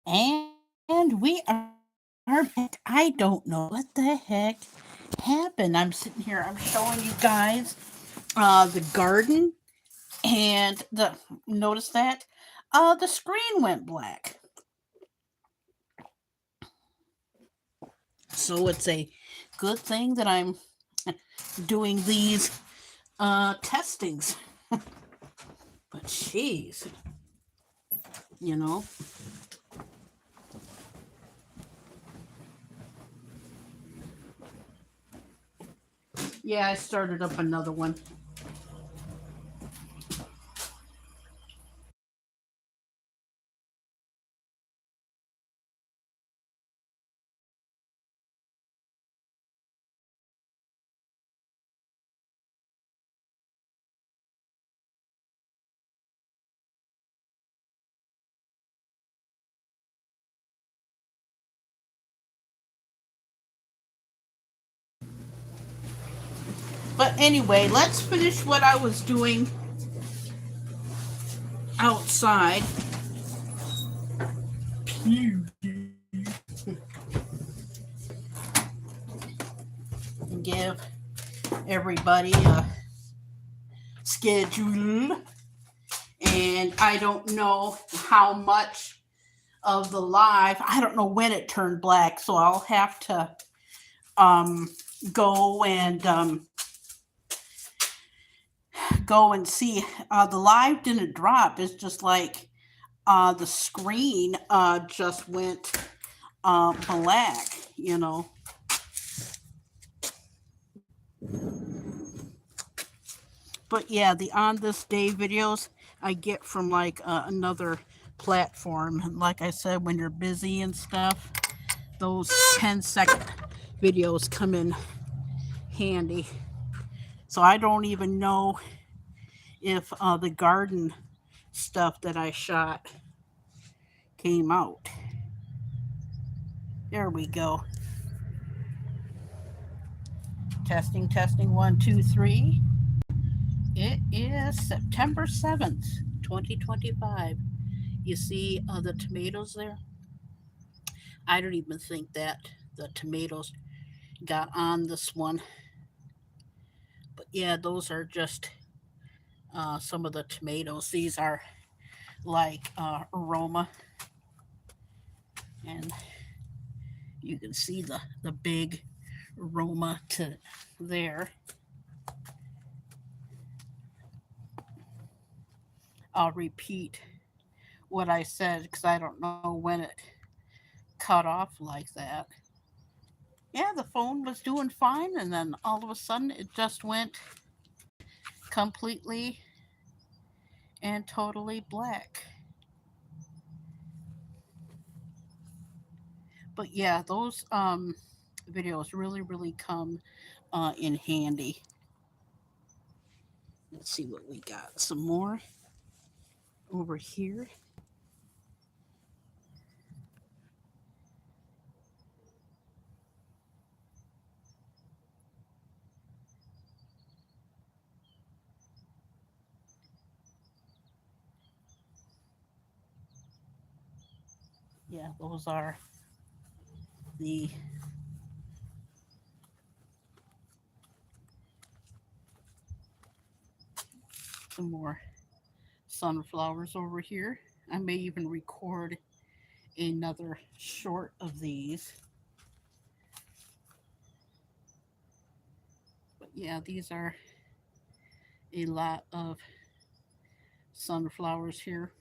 And we are back. I don't know what the heck happened. I'm sitting here, I'm showing you guys the garden and the notice that the screen went black. So it's a good thing that I'm doing these testings. But jeez, you know. Yeah, I started up another one. But anyway, let's finish what I was doing outside. And give everybody a schedule. And I don't know how much of the live, I don't know when it turned black, so I'll have to um, go and go and see. The live didn't drop. It's just like the screen just went black, you know. But yeah, the on this day videos I get from like another platform. And like I said, when you're busy and stuff, those 10-second videos come in handy. So I don't even know if the garden stuff that I shot came out. There we go. Testing, testing, one, two, three. It is September 7th, 2025. You see the tomatoes there? I don't even think that the tomatoes got on this one. But yeah, those are just some of the tomatoes. These are like aroma, and you can see the big aroma to there. I'll repeat what I said because I don't know when it cut off like that. Yeah, the phone was doing fine, and then all of a sudden it just went completely and totally black. But yeah, those videos really come in handy. Let's see what we got. Some more over here. Yeah, those are the some more sunflowers over here. I may even record another short of these. But yeah, these are a lot of sunflowers here.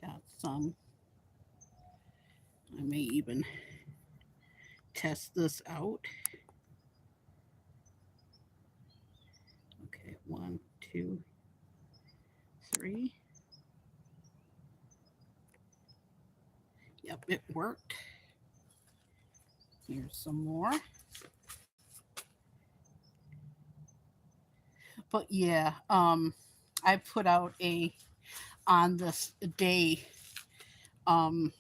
Got some. I may even test this out. Okay, one, two, three. Yep, it worked. Here's some more. But yeah, I put out a on this day um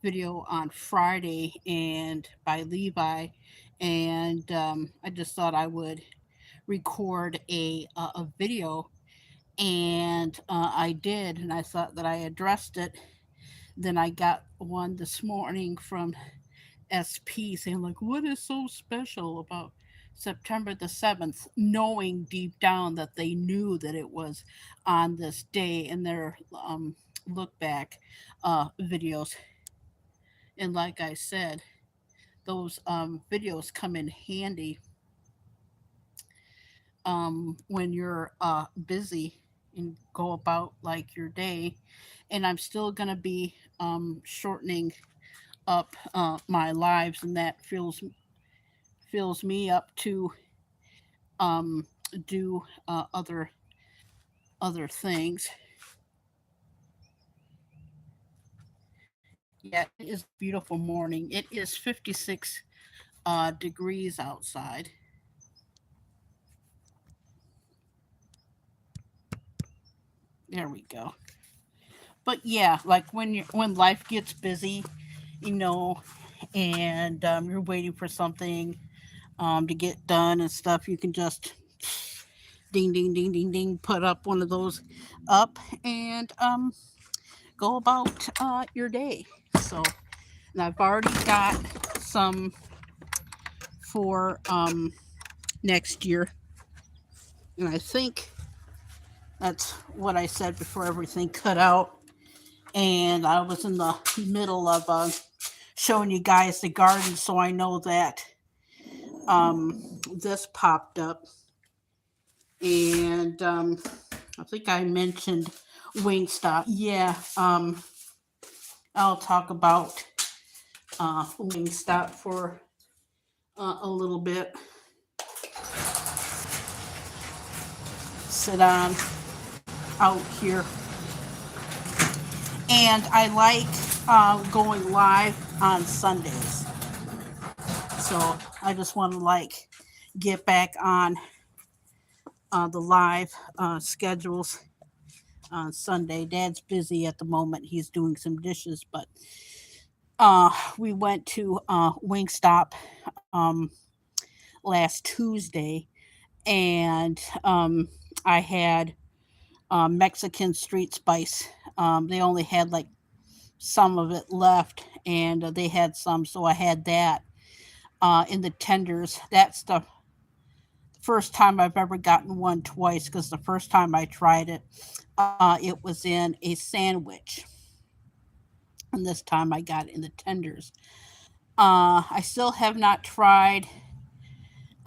video on Friday and by Levi, and I just thought I would record a video, and I did, and I thought that I addressed it. Then I got one this morning from SP saying like, "What is so special about September the 7th?" Knowing deep down that they knew that it was on this day in their look back videos. And like I said, those videos come in handy when you're busy and go about like your day. And I'm still going to be shortening up my lives, and that fills me up to um, do other things. Yeah, it is a beautiful morning. It is 56 degrees outside. There we go. But yeah, like when life gets busy, you know, and you're waiting for something to get done and stuff, you can just ding, ding, ding, ding, ding, put up one of those up and go about your day. So, and I've already got some for next year, and I think that's what I said before everything cut out. And I was in the middle of showing you guys the garden, so I know that this popped up, and I think I mentioned Wingstop. Yeah, I'll talk about Wingstop for a little bit. Sit on out here, and I like going live on Sundays. So I just want to like get back on the live schedules on Sunday. Dad's busy at the moment. He's doing some dishes, but we went to Wingstop last Tuesday, and I had Mexican street spice. They only had like some of it left, and they had some, so I had that in the tenders. That's the first time I've ever gotten one twice, because the first time I tried it, it was in a sandwich, and this time I got it in the tenders. I still have not tried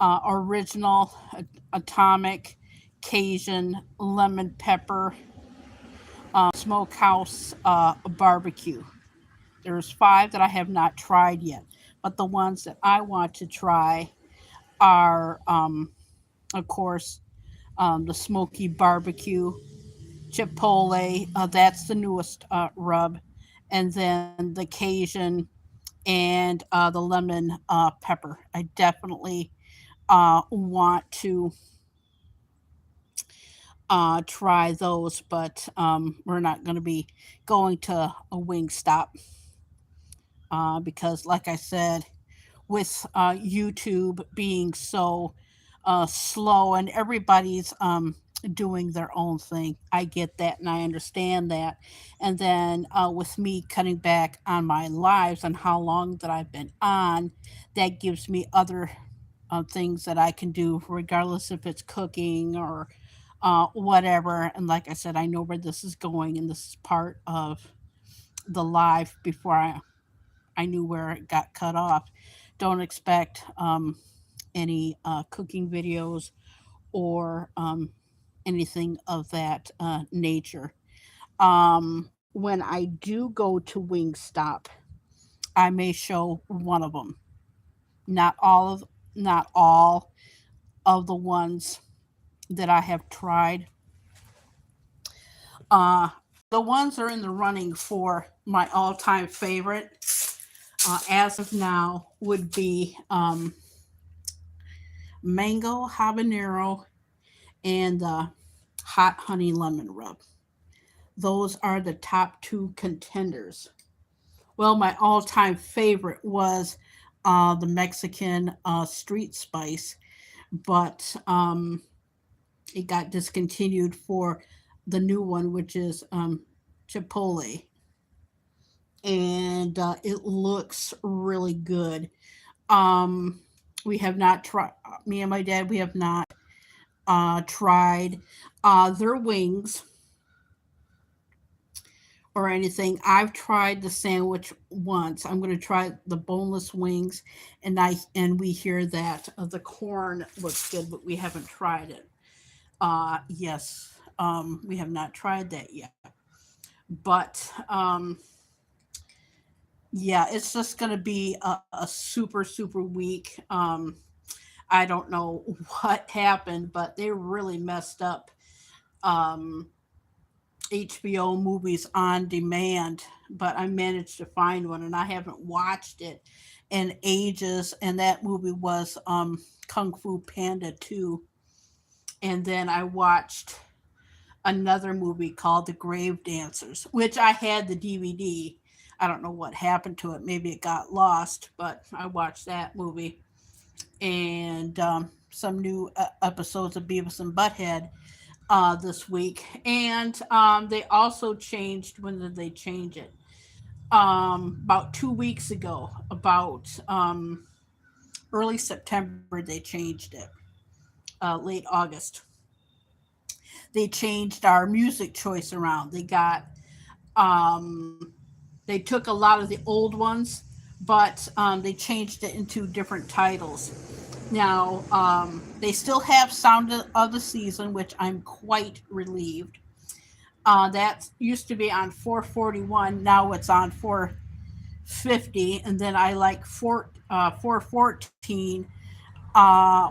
original atomic Cajun lemon pepper smokehouse barbecue. There's five that I have not tried yet, but the ones that I want to try are, of course, the smoky barbecue, chipotle. That's the newest rub, and then the Cajun and the lemon pepper. I definitely want to try those, but we're not going to be going to a wing stop because, like I said, with YouTube being so slow and everybody's doing their own thing. I get that and I understand that. And then with me cutting back on my lives and how long that I've been on, that gives me other things that I can do, regardless if it's cooking or whatever. And like I said, I know where this is going, and this is part of the live before I knew where it got cut off. Don't expect any cooking videos or anything of that nature. When I do go to Wingstop, I may show one of them. Not all of not all of the ones that I have tried. Uh, the ones that are in the running for my all-time favorite, as of now, would be mango habanero and the hot honey lemon rub. Those are the top two contenders. Well, my all time favorite was the Mexican street spice, but it got discontinued for the new one, which is Chipotle, and it looks really good. Um, we have not tried. Me and my dad, we have not tried their wings or anything. I've tried the sandwich once. I'm going to try the boneless wings, and we hear that the corn looks good, but we haven't tried it. Yes, we have not tried that yet. But yeah, it's just going to be a super week. I don't know what happened, but they really messed up um, HBO movies on demand. But I managed to find one, and I haven't watched it in ages. And that movie was Kung Fu Panda 2. And then I watched another movie called The Grave Dancers, which I had the DVD. I don't know what happened to it. Maybe it got lost, but I watched that movie. And some new episodes of Beavis and Butthead this week. And they also changed, when did they change it? About 2 weeks ago, about early September, they changed it, late August. They changed our music choice around. Um, they took a lot of the old ones, but they changed it into different titles. Now, they still have Sound of the Season, which I'm quite relieved. That used to be on 441. Now it's on 450. And then I like 414,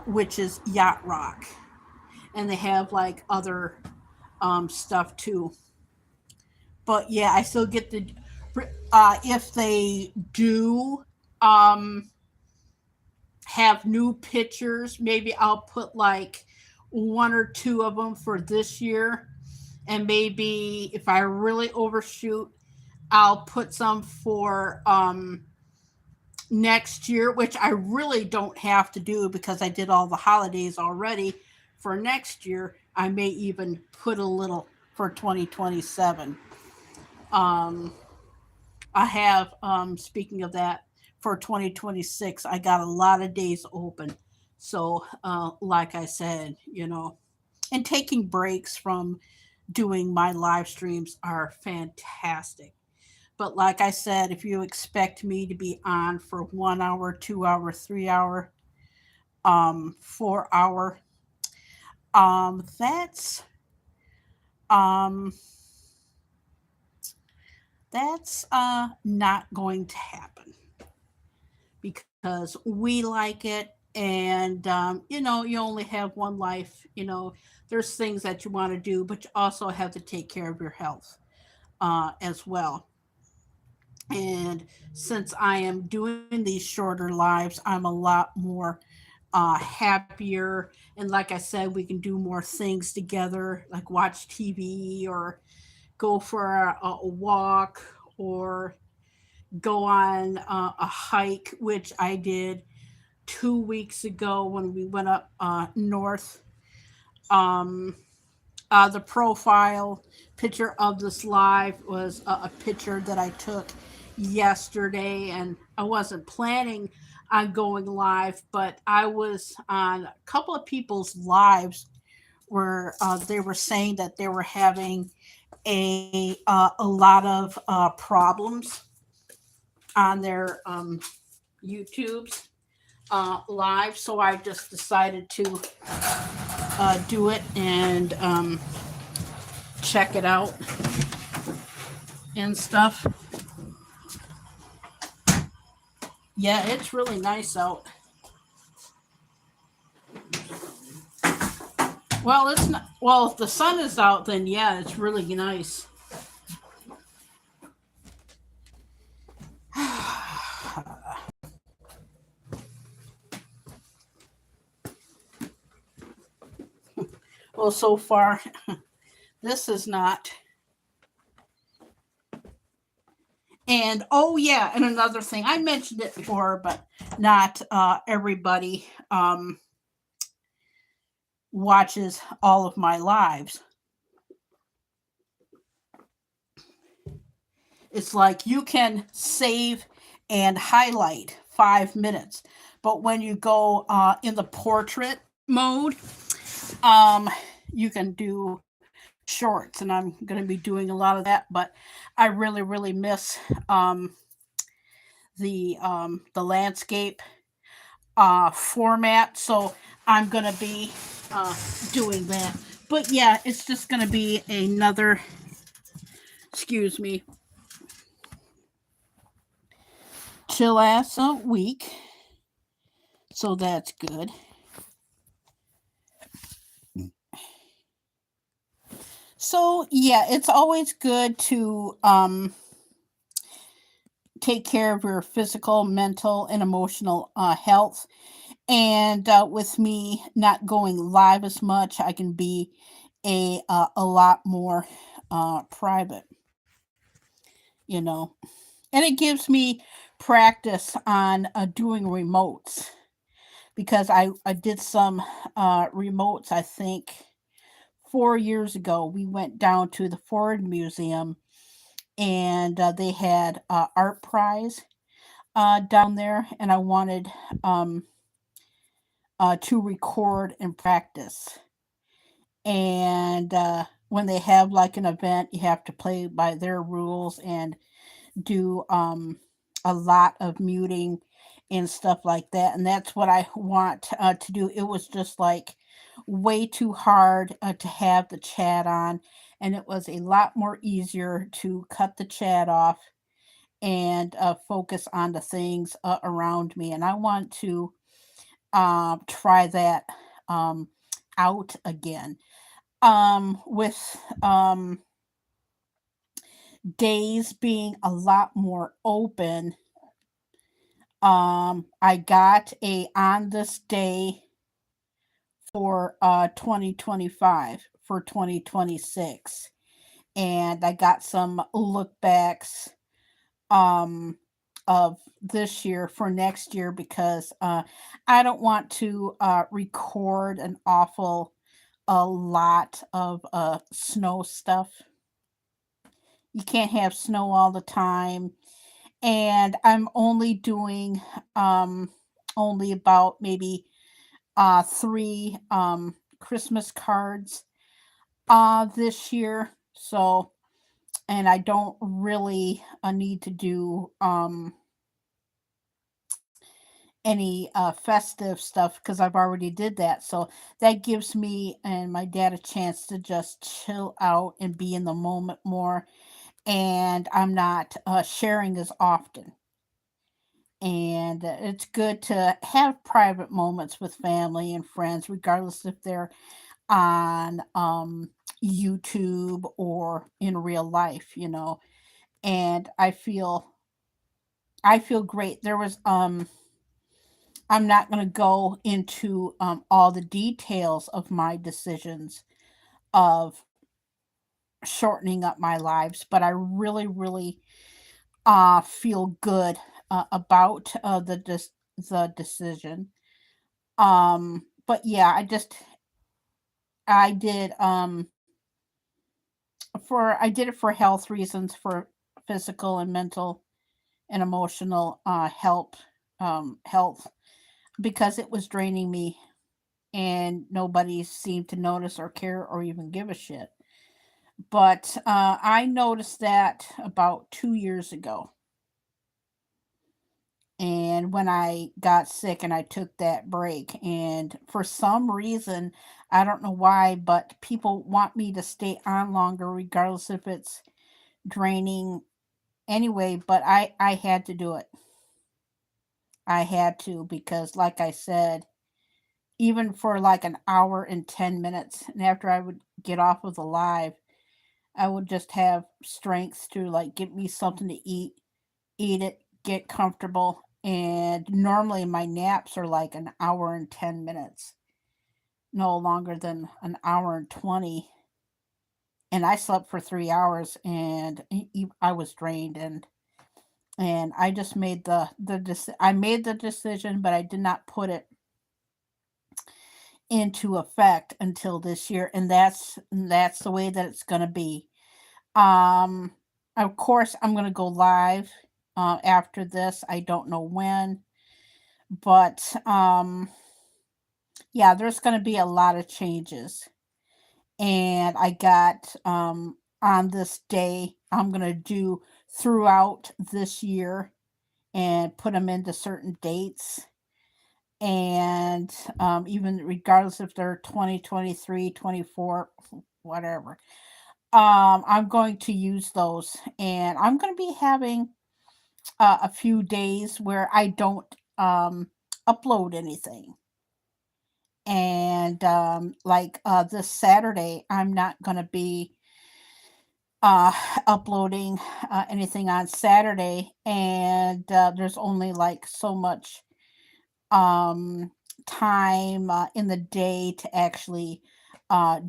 which is Yacht Rock. And they have like other stuff too. But yeah, I still get the if they do um, have new pictures, maybe I'll put like one or two of them for this year, and maybe if I really overshoot, I'll put some for next year, which I really don't have to do because I did all the holidays already. For next year, I may even put a little for 2027. Um, I have, speaking of that, for 2026, I got a lot of days open. So, like I said, and taking breaks from doing my live streams are fantastic. But like I said, if you expect me to be on for 1 hour, 2 hour, 3 hour, 4 hour, that's um, not going to happen because we like it, and you only have one life. There's things that you want to do, but you also have to take care of your health as well. And since I am doing these shorter lives, I'm a lot more happier. And like I said, we can do more things together, like watch TV or go for a walk or go on a hike, which I did 2 weeks ago when we went up north. Um, the profile picture of this live was a picture that I took yesterday, and I wasn't planning on going live, but I was on a couple of people's lives where they were saying that they were having a lot of problems on their YouTubes live, so I just decided to do it and check it out and stuff. Yeah, it's really nice out. Well, it's not. Well, if the sun is out, then yeah, it's really nice. Well, so far, this is not. And oh yeah, and another thing, I mentioned it before, but not everybody. watches all of my lives. It's like you can save and highlight 5 minutes, but when you go in the portrait mode, um, you can do shorts, and I'm going to be doing a lot of that. But I really, really miss um, the landscape format, so I'm going to be uh, doing that. But yeah, it's just going to be another, excuse me, chill ass week. So that's good. So yeah, it's always good to take care of your physical, mental, and emotional health. And with me not going live as much, I can be a lot more private, you know. And it gives me practice on doing remotes because I did some remotes. I think 4 years ago, we went down to the Ford Museum, and they had art prize down there, and I wanted um, to record and practice. And when they have like an event, you have to play by their rules and do a lot of muting and stuff like that. And that's what I want to do. It was just like way too hard to have the chat on, and it was a lot more easier to cut the chat off and focus on the things around me. And I want to try that um, out again. With um, days being a lot more open, I got a on this day for 2025 for 2026, and I got some look backs um of this year for next year because I don't want to record an awful a lot of snow stuff. You can't have snow all the time, and I'm only doing um only about maybe three Christmas cards this year. So, and I don't really need to do any festive stuff because I've already did that. So that gives me and my dad a chance to just chill out and be in the moment more. And I'm not sharing as often. And it's good to have private moments with family and friends, regardless if they're on YouTube or in real life, you know. And I feel great. There was I'm not going to go into all the details of my decisions of shortening up my lives, but I really, really feel good about the decision. But yeah, I did I did it for health reasons, for physical and mental and emotional health, because it was draining me, and nobody seemed to notice or care or even give a shit. But I noticed that about 2 years ago. And when I got sick and I took that break, and for some reason, I don't know why, but people want me to stay on longer, regardless if it's draining anyway. But I had to do it. I had to because, like I said, even for like an hour and 10 minutes, and after I would get off of the live, I would just have strength to like get me something to eat it, get comfortable. And normally my naps are like an hour and 10 minutes, no longer than an hour and 20. And I slept for 3 hours, and I was drained. And I just made I made the decision, but I did not put it into effect until this year, and that's the way that it's going to be. Um, of course, I'm going to go live after this. I don't know when, but yeah, there's going to be a lot of changes. And I got on this day, I'm going to do throughout this year and put them into certain dates. And even regardless if they're 2023, 24, whatever, I'm going to use those. And I'm going to be having a few days where I don't upload anything. And like this Saturday, I'm not going to be uh, uploading anything on Saturday. And there's only like so much um, time in the day to actually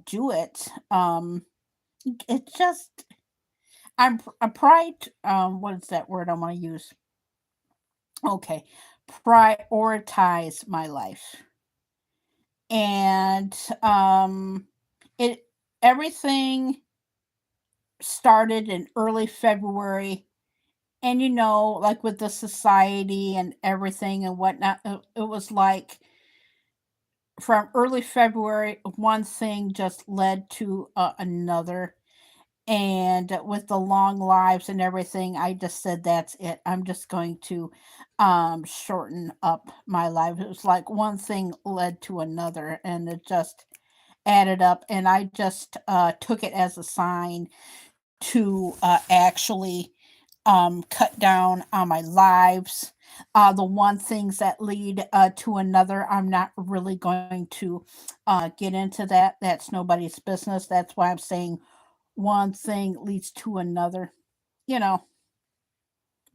do it. It just I'm pride. What is that word I want to use? Okay, prioritize my life, and it everything started in early February. And like with the society and everything and whatnot, it was like from early February, one thing just led to another. And with the long lives and everything, I just said, that's it. I'm just going to shorten up my life. It was like one thing led to another, and it just added up. And I just took it as a sign to actually cut down on my lives. The one things that lead to another, I'm not really going to get into that. That's nobody's business. That's why I'm saying one thing leads to another. You know,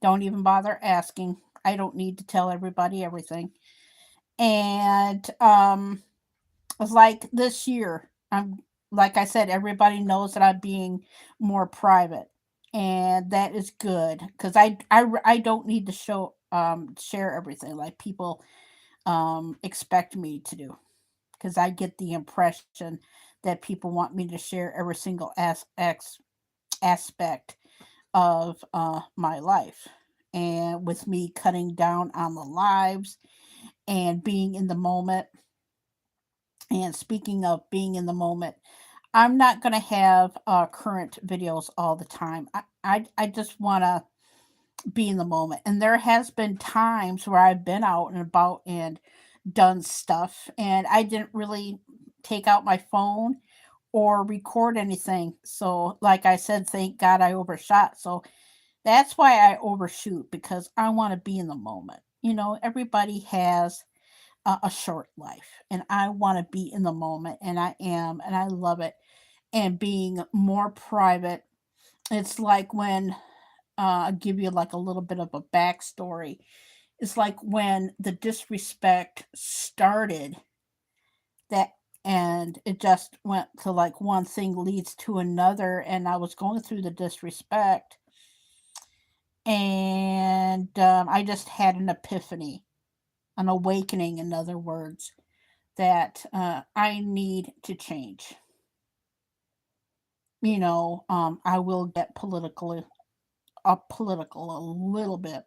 don't even bother asking. I don't need to tell everybody everything. And it's like this year, I'm like I said, everybody knows that I'm being more private, and that is good because I don't need to share everything like people expect me to do, because I get the impression that people want me to share every single aspect of my life. And with me cutting down on the lives and being in the moment, and speaking of being in the moment, I'm not going to have current videos all the time. I just want to be in the moment. And there has been times where I've been out and about and done stuff, and I didn't really take out my phone or record anything. So, like I said, thank God I overshot. So that's why I overshoot, because I want to be in the moment. Everybody has a short life, and I want to be in the moment, and I am, and I love it. And being more private, it's like when I'll give you like a little bit of a backstory. It's like when the disrespect started, that and it just went to like one thing leads to another, and I was going through the disrespect, and I just had an epiphany, an awakening, in other words, that I need to change. I will get political a little bit.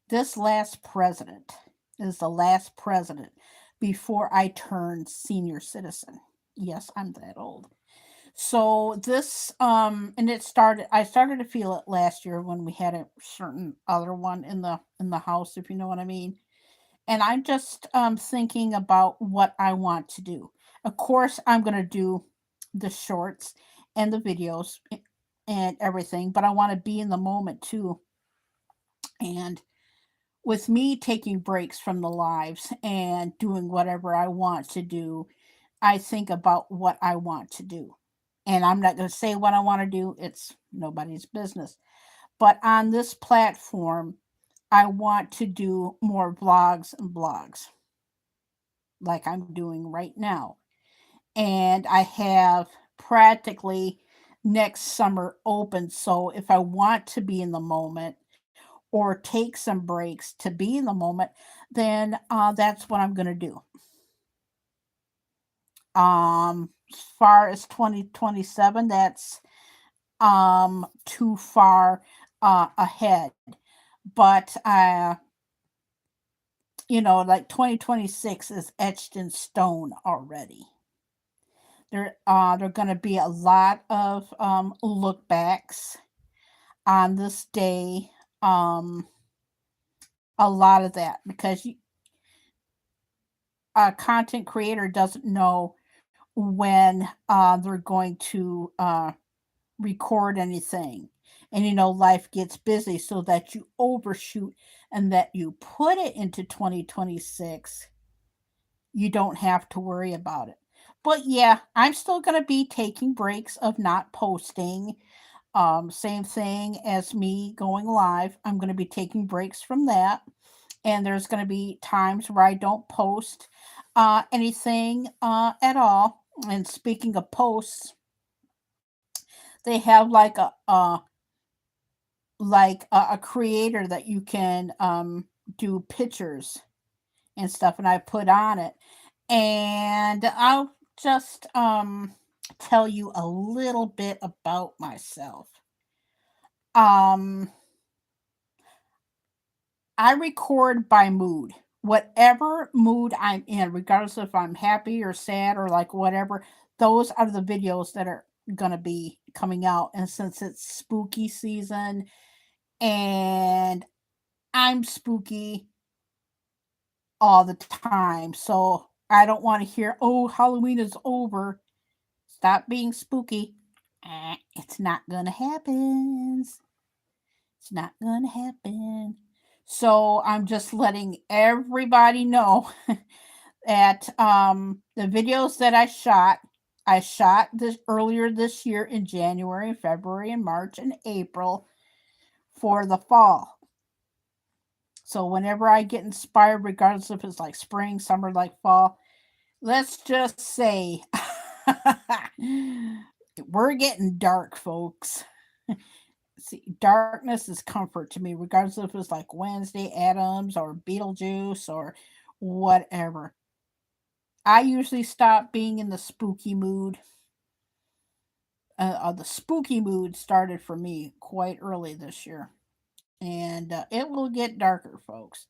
This last president is the last president before I turned senior citizen. Yes, I'm that old. So this and I started to feel it last year when we had a certain other one in the house, if you know what I mean. And I'm just thinking about what I want to do. Of course, I'm going to do the shorts and the videos and everything, but I want to be in the moment too. And with me taking breaks from the lives and doing whatever I want to do, I think about what I want to do. And I'm not going to say what I want to do, it's nobody's business. But on this platform, I want to do more vlogs and blogs like I'm doing right now. And I have practically next summer open. So if I want to be in the moment or take some breaks to be in the moment, then that's what I'm going to do. As far as 2027, that's too far ahead. But like 2026 is etched in stone already. There are going to be a lot of look backs on this day. A lot of that because a content creator doesn't know when they're going to record anything. And life gets busy, so that you overshoot and that you put it into 2026, you don't have to worry about it. But yeah, I'm still going to be taking breaks of not posting. Same thing as me going live. I'm going to be taking breaks from that. And there's going to be times where I don't post anything at all. And speaking of posts, they have like a creator that you can do pictures and stuff, and I put on it. And I'll just tell you a little bit about myself. Um, I record by mood. Whatever mood I'm in, regardless if I'm happy or sad or like whatever, those are the videos that are going to be coming out. And since it's spooky season and I'm spooky all the time, so I don't want to hear, oh, Halloween is over. Stop being spooky. It's not going to happen. It's not going to happen. So I'm just letting everybody know that the videos that I shot this earlier this year in January, February, and March and April for the fall. So whenever I get inspired, regardless if it's like spring, summer, like fall, let's just say we're getting dark, folks. See, darkness is comfort to me, regardless if it's like Wednesday Adams or Beetlejuice or whatever. I usually stop being in the spooky mood. The spooky mood started for me quite early this year. And it will get darker, folks.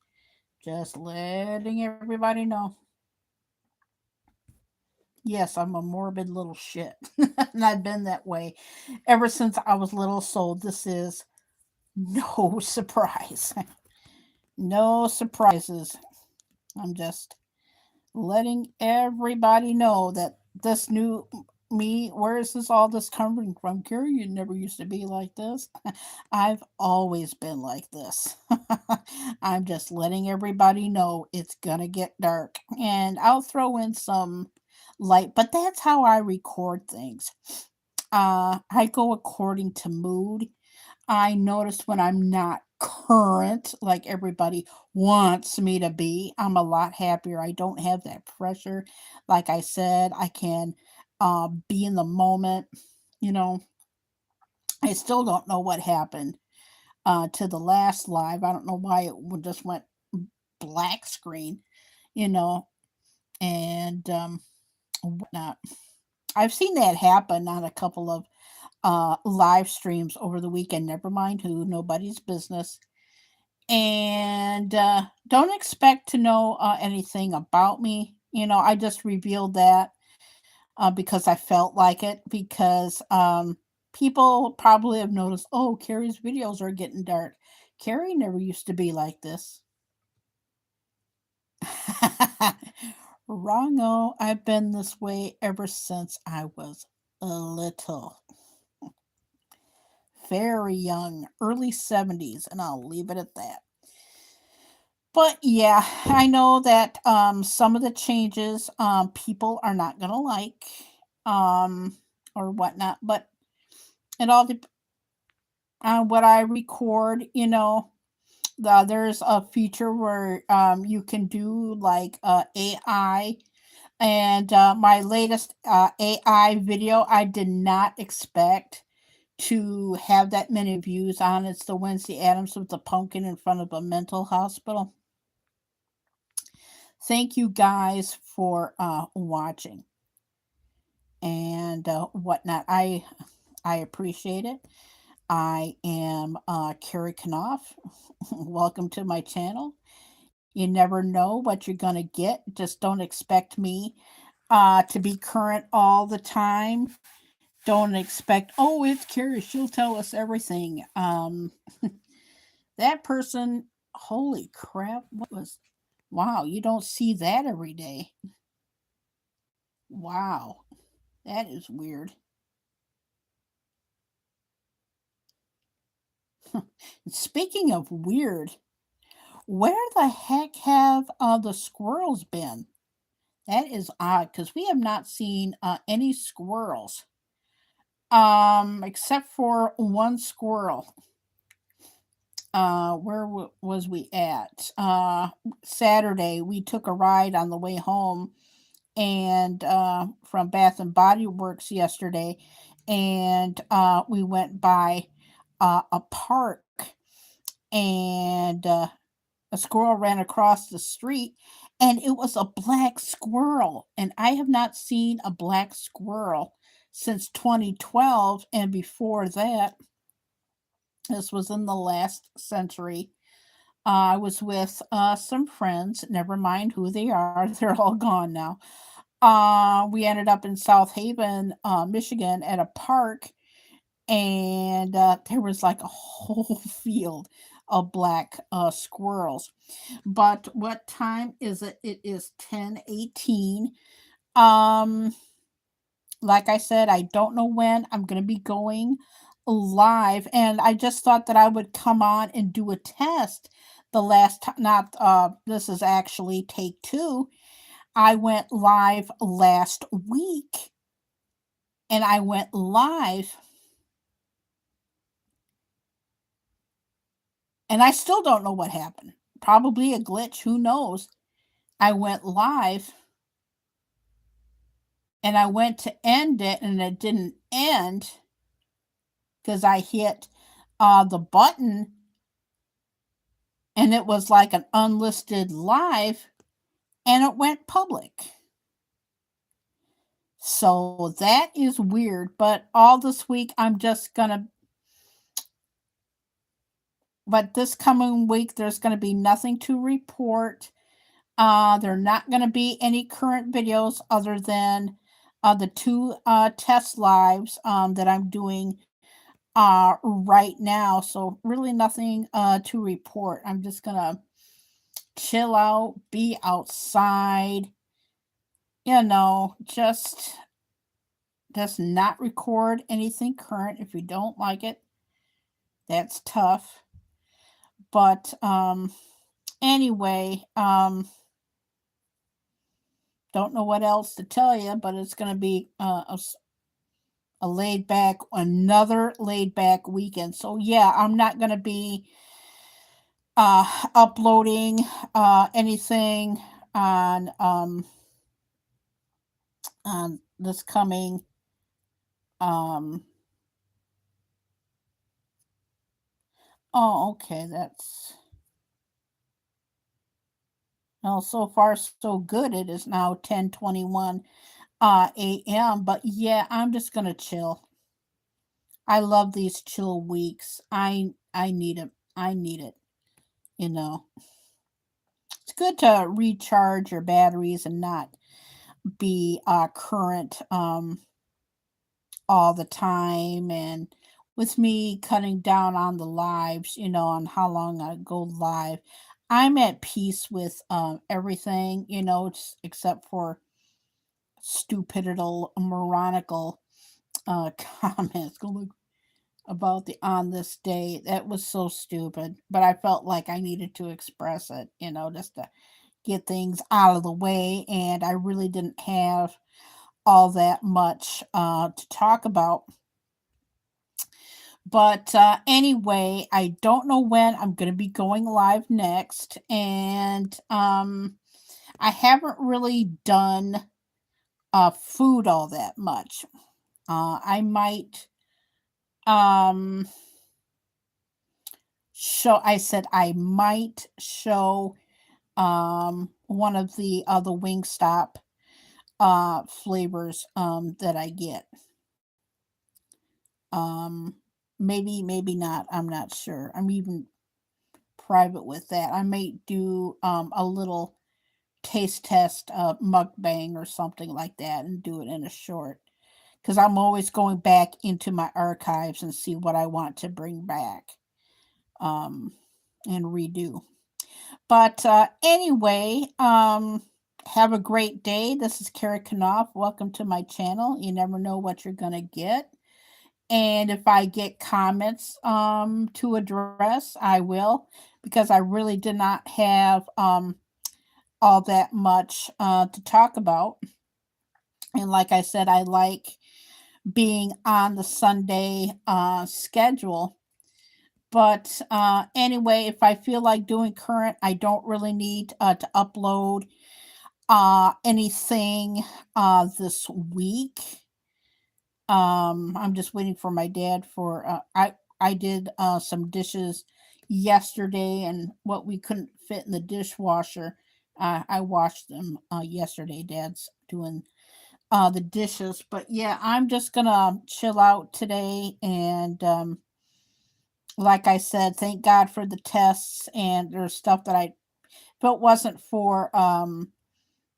Just letting everybody know. Yes, I'm a morbid little shit. And I've been that way ever since I was little, so this is no surprise. No surprises. I'm just letting everybody know that this new me, where is this all this coming from? Kerry, you never used to be like this. I've always been like this. I'm just letting everybody know it's gonna get dark. And I'll throw in some light, but that's how I record things. I go according to mood. I notice when I'm not current, like everybody wants me to be, I'm a lot happier. I don't have that pressure. Like I said, I can be in the moment. You know, I still don't know what happened to the last live. I don't know why it just went black screen, you know, and whatnot. I've seen that happen on a couple of live streams over the weekend. Never mind who, nobody's business. And don't expect to know anything about me. I just revealed that because I felt like it. Because people probably have noticed, oh, Carrie's videos are getting dark. Carrie never used to be like this. Wrongo. I've been this way ever since I was little. Very young, early 70s, and I'll leave it at that. But yeah, I know that some of the changes people are not gonna like um or whatnot, but it all depends on what I record. There's a feature where you can do like AI, and my latest AI video, I did not expect to have that many views on. It's the Wednesday Adams with the pumpkin in front of a mental hospital. Thank you guys for watching. and whatnot. I appreciate it. I am Kerry Knauf. Welcome to my channel. You never know what you're gonna get. Just don't expect me to be current all the time. Don't expect, oh, it's Carrie, she'll tell us everything. That person, holy crap, what was, wow, you don't see that every day. Wow, that is weird. Speaking of weird, where the heck have the squirrels been? That is odd because we have not seen any squirrels, except for one squirrel. Where was we at? Saturday, we took a ride on the way home, and from Bath and Body Works yesterday, and we went by a park, and a squirrel ran across the street, and it was a black squirrel, and I have not seen a black squirrel since 2012, and before that, this was in the last century. I was with some friends, never mind who they are, they're all gone now. We ended up in South Haven, Michigan, at a park, and there was like a whole field of black squirrels. But what time is it? It is 10:18. Um, like I said, I don't know when I'm going to be going live, and I just thought that I would come on and do a test the last time. Not this is actually take two. I went live last week, and I went live, and I still don't know what happened. Probably a glitch, who knows. I went live, and I went to end it, and it didn't end because I hit the button, and it was like an unlisted live, and it went public. So that is weird, but all this week I'm just gonna, but this coming week there's gonna be nothing to report. There are not gonna be any current videos other than the two test lives that I'm doing right now. So really nothing to report. I'm just gonna chill out, be outside, just not record anything current. If you don't like it, that's tough. But anyway, don't know what else to tell you, but it's going to be a laid back, another laid back weekend. So yeah, I'm not going to be uploading anything on this coming um oh, okay, that's, well, so far so good. It is now 10:21 a.m. But yeah, I'm just gonna chill. I love these chill weeks. I need it. I need it. You know, it's good to recharge your batteries and not be current all the time. And with me cutting down on the lives, on how long I go live, I'm at peace with everything, except for stupidal, moronical comments about the on this day. That was so stupid, but I felt like I needed to express it, just to get things out of the way. And I really didn't have all that much to talk about. But anyway, I don't know when I'm going to be going live next. And I haven't really done food all that much. I might um I said I might show one of the Wingstop flavors that I get. Um, maybe not. I'm not sure. I'm even private with that. I may do a little taste test mukbang or something like that and do it in a short, because I'm always going back into my archives and see what I want to bring back um, and redo. But anyway, have a great day. This is Kara Knauf. Welcome to my channel. You never know what you're going to get. And if I get comments to address, I will, because I really did not have all that much to talk about. And like I said, I like being on the Sunday schedule. But anyway, if I feel like doing current, I don't really need to upload anything this week. I'm just waiting for my dad for I did some dishes yesterday, and what we couldn't fit in the dishwasher, I washed them yesterday. Dad's doing the dishes, but yeah, I'm just gonna chill out today, and like I said, thank God for the tests, and there's stuff that if it wasn't for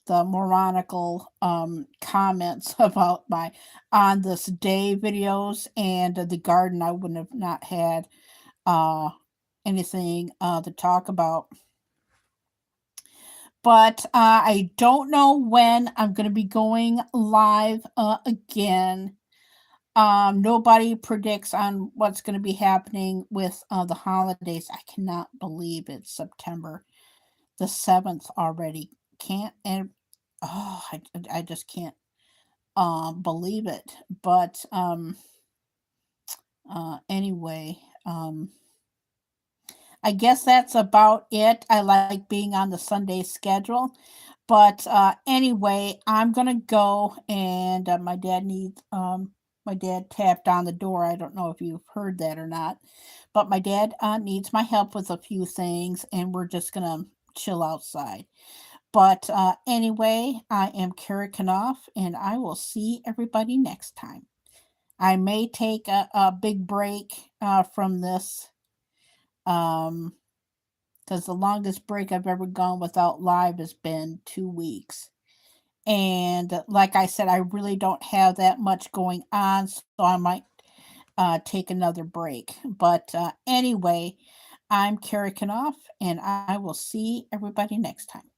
the moronical comments about my on this day videos and the garden, I wouldn't have not had uh anything to talk about. But I don't know when I'm going to be going live again. Nobody predicts on what's going to be happening with the holidays. I cannot believe it's September the 7th already. Can't, and oh, I just can't believe it. But anyway, I guess that's about it. I like being on the Sunday schedule. But anyway, I'm gonna go, and my dad tapped on the door. I don't know if you've heard that or not, but my dad needs my help with a few things, and we're just gonna chill outside. But anyway, I am Kara Kanoff, and I will see everybody next time. I may take a big break from this, um, because the longest break I've ever gone without live has been 2 weeks. And like I said, I really don't have that much going on, so I might take another break. But anyway, I'm Kara Kanoff, and I will see everybody next time.